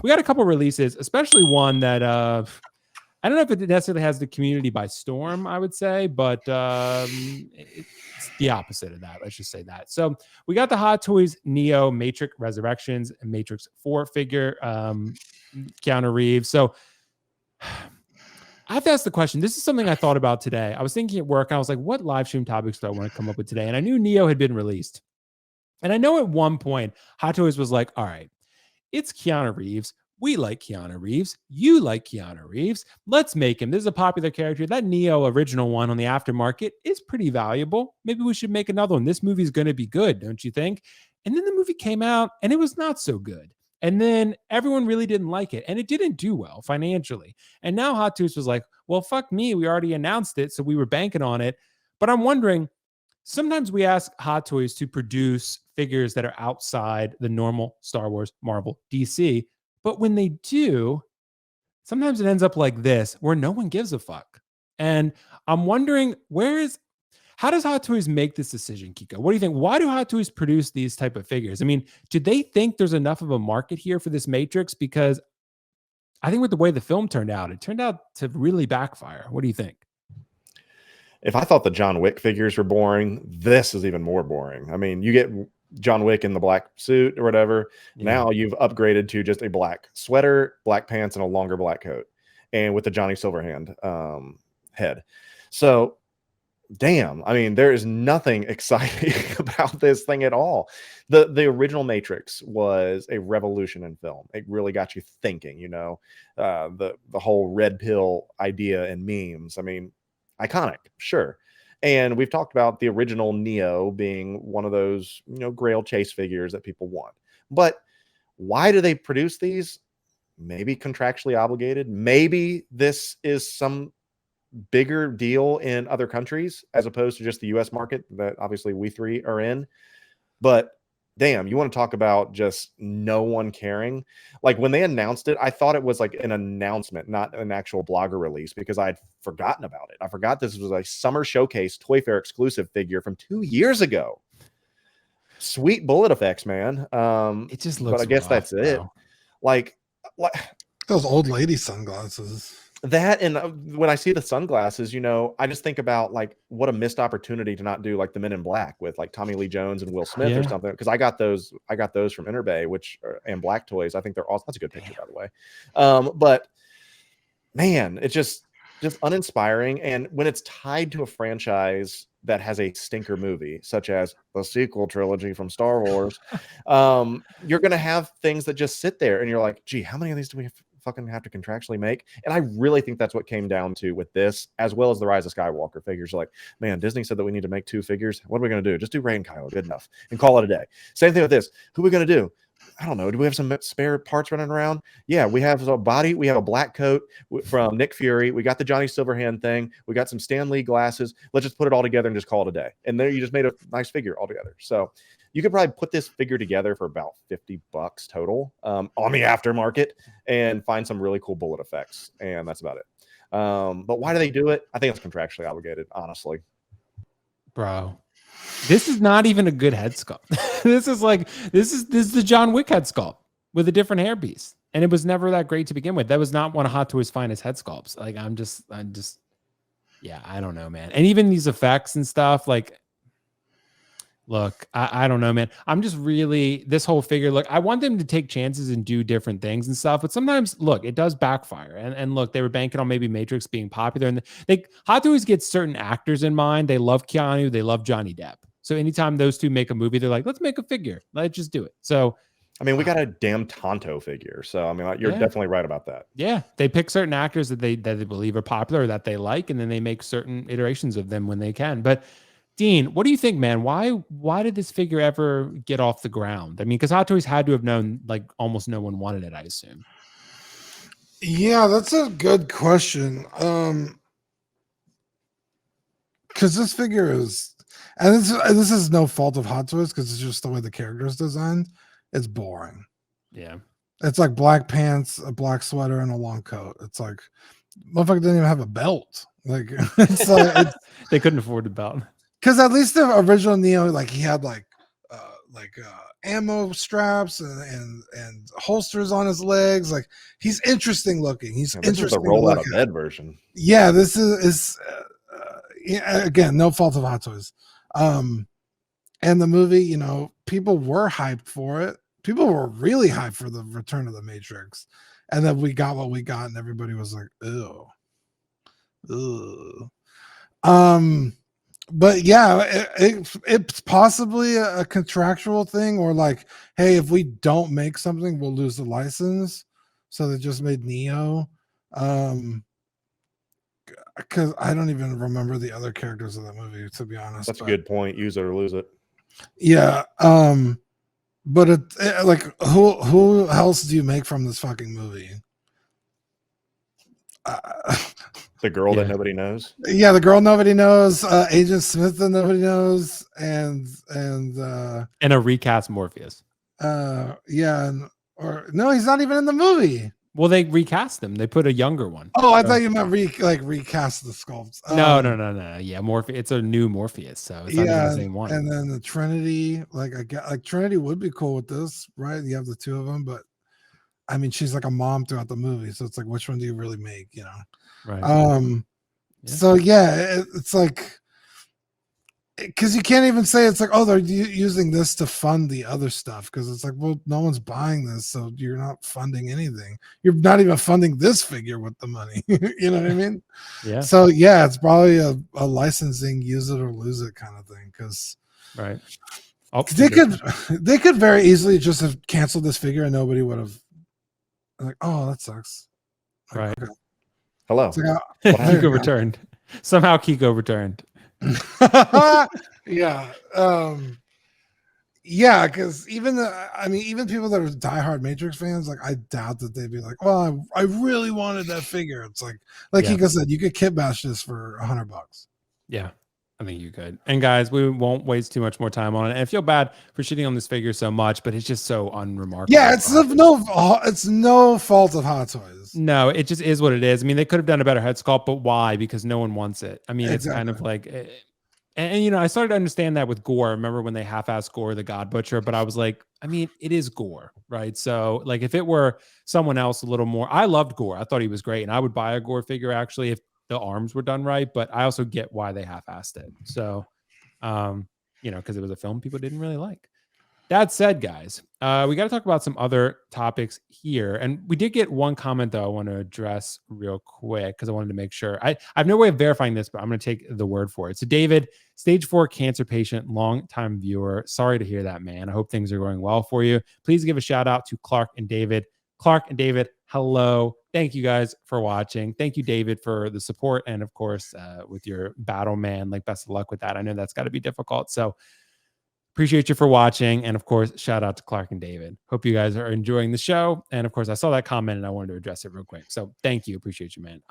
we got a couple releases, especially one that I don't know if it necessarily has the community by storm, I would say, but it's the opposite of that. Let's just say that. So we got the Hot Toys Neo Matrix Resurrections and Matrix 4 figure, Keanu Reeves. So I have to ask the question. This is something I thought about today. I was thinking at work. I was like, what live stream topics do I want to come up with today? And I knew Neo had been released. And I know at one point, Hot Toys was like, all right, it's Keanu Reeves. We like Keanu Reeves. You like Keanu Reeves. Let's make him. This is a popular character. That Neo original one on the aftermarket is pretty valuable. Maybe we should make another one. This movie is going to be good, don't you think? And then the movie came out and it was not so good. And then everyone really didn't like it. And it didn't do well financially. And now Hot Toys was like, well, fuck me. We already announced it. So we were banking on it. But I'm wondering, sometimes we ask Hot Toys to produce figures that are outside the normal Star Wars, Marvel, DC. But when they do, sometimes it ends up like this, where no one gives a fuck. And I'm wondering, how does Hot Toys make this decision, Kiko? What do you think? Why do Hot Toys produce these type of figures? I mean, do they think there's enough of a market here for this Matrix? Because I think with the way the film turned out, it turned out to really backfire. What do you think? If I thought the John Wick figures were boring, this is even more boring. I mean, you get John Wick in the black suit or whatever. Yeah. Now you've upgraded to just a black sweater, black pants, and a longer black coat, and with the Johnny Silverhand head. So, damn, I mean, there is nothing exciting about this thing at all. The original Matrix was a revolution in film. It really got you thinking, you know, the whole red pill idea and memes. I mean, iconic, sure. And we've talked about the original Neo being one of those, you know, Grail chase figures that people want. But why do they produce these? Maybe contractually obligated. Maybe this is some bigger deal in other countries as opposed to just the US market that obviously we three are in. But damn, you want to talk about just no one caring? Like when they announced it, I thought it was like an announcement, not an actual blogger release, because I'd forgotten about it. I forgot this was a summer showcase Toy Fair exclusive figure from 2 years ago. Sweet bullet effects, man. It just looks, but I guess rough, that's it. Like those old lady sunglasses. That, and when I see the sunglasses, you know, I just think about like what a missed opportunity to not do like the Men in Black with like Tommy Lee Jones and Will Smith or something. Because I got those from Interbay, and Black Toys. I think they're awesome. That's a good picture, by the way. But man, it's just uninspiring. And when it's tied to a franchise that has a stinker movie, such as the sequel trilogy from Star Wars, you're gonna have things that just sit there, and you're like, gee, how many of these do we fucking have to contractually make? And I really think that's what came down to with this, as well as the Rise of Skywalker figures. Like, man, Disney said that we need to make 2 figures. What are we going to do? Just do Rey and Kylo, good enough, and call it a day. Same thing with this. Who are we going to do? I don't know. Do we have some spare parts running around? Yeah, we have a body. We have a black coat from Nick Fury. We got the Johnny Silverhand thing. We got some Stan Lee glasses. Let's just put it all together and just call it a day. And there you just made a nice figure altogether. So you could probably put this figure together for about $50 total on the aftermarket and find some really cool bullet effects. And that's about it. But why do they do it? I think it's contractually obligated, honestly. Bro, this is not even a good head sculpt. This is the John Wick head sculpt with a different hairpiece. And it was never that great to begin with. That was not one of Hot Toys' finest head sculpts. Like, I'm just, yeah, I don't know, man. And even these effects and stuff, like, look, I don't know, man. I'm just really, this whole figure, look, I want them to take chances and do different things and stuff. But sometimes, look, it does backfire. And look, they were banking on maybe Matrix being popular. And Hot Toys gets certain actors in mind. They love Keanu. They love Johnny Depp. So anytime those two make a movie, they're like, let's make a figure. Let's just do it. So, I mean, we got a damn Tonto figure. So, I mean, you're definitely right about that. Yeah. They pick certain actors that they believe are popular or that they like, and then they make certain iterations of them when they can. But Dean, what do you think, man? Why did this figure ever get off the ground? I mean, because Hot Toys had to have known, like, almost no one wanted it, I assume. Yeah, that's a good question. Because this figure is, and this is no fault of Hot Toys, because it's just the way the character is designed. It's boring. Yeah. It's like black pants, a black sweater, and a long coat. It's like, motherfucker didn't even have a belt. Like, it's like, they couldn't afford the belt. Because at least the original Neo, like, he had like ammo straps and holsters on his legs. Like, he's interesting looking. He's This is interesting the to roll out look of at. bed version. Yeah, this is again, no fault of Hot Toys. And the movie, you know, people were hyped for it. People were really hyped for the Return of the Matrix, and then we got what we got, and everybody was like, "Ew, ew." But yeah, it's possibly a contractual thing, or like, hey, if we don't make something, we'll lose the license. So they just made Neo. Because I don't even remember the other characters of that movie, to be honest. That's a good point. Use it or lose it. Yeah. But like, who else do you make from this fucking movie? The girl that nobody knows. Yeah, the girl nobody knows, Agent Smith that nobody knows, and a recast Morpheus. yeah, or no, he's not even in the movie. Well, they recast him. They put a younger one. Oh, I thought you meant recast the sculpts. No. Yeah, Morpheus. It's a new Morpheus, so it's not even the same one. And then the Trinity, like I get, like Trinity would be cool with this, right? You have the two of them, but I mean, she's like a mom throughout the movie, so it's like, which one do you really make? You know, right? So yeah, it's like, because you can't even say it's like, oh, they're using this to fund the other stuff, because it's like, well, no one's buying this, so you're not funding anything. You're not even funding this figure with the money. You know what I mean? Yeah. So yeah, it's probably a licensing, use it or lose it kind of thing. Because right, they could very easily just have canceled this figure and nobody would have like, oh, that sucks. Like, right. Okay. Hello. Like, Kiko returned. Somehow Kiko returned. Yeah. Yeah, because even even people that are diehard Matrix fans, like, I doubt that they'd be like, well, I really wanted that figure. It's like Kiko said, you could kit bash this for $100. Yeah, I think you could. And guys, we won't waste too much more time on it. And I feel bad for shitting on this figure so much, but it's just so unremarkable. Yeah, it's no fault of Hot Toys. No, it just is what it is. I mean, they could have done a better head sculpt, but why? Because no one wants it. I mean, It's kind of like, and you know, I started to understand that with Gore. Remember when they half-assed Gore the God Butcher? But I was like, I mean, it is Gore, right? So like, if it were someone else a little more, I loved Gore. I thought he was great, and I would buy a Gore figure actually if the arms were done right. But I also get why they half-assed it. So, you know, because it was a film people didn't really like. That said, guys, we got to talk about some other topics here. And we did get one comment, though, I want to address real quick because I wanted to make sure. I have no way of verifying this, but I'm going to take the word for it. So, David, stage 4 cancer patient, long-time viewer. Sorry to hear that, man. I hope things are going well for you. Please give a shout out to Clark and David. Clark and David, hello. Thank you guys for watching. Thank you, David, for the support. And, of course, with your battle, man, like, best of luck with that. I know that's got to be difficult. So, appreciate you for watching. And of course, shout out to Clark and David. Hope you guys are enjoying the show. And of course, I saw that comment and I wanted to address it real quick. So thank you. Appreciate you, man.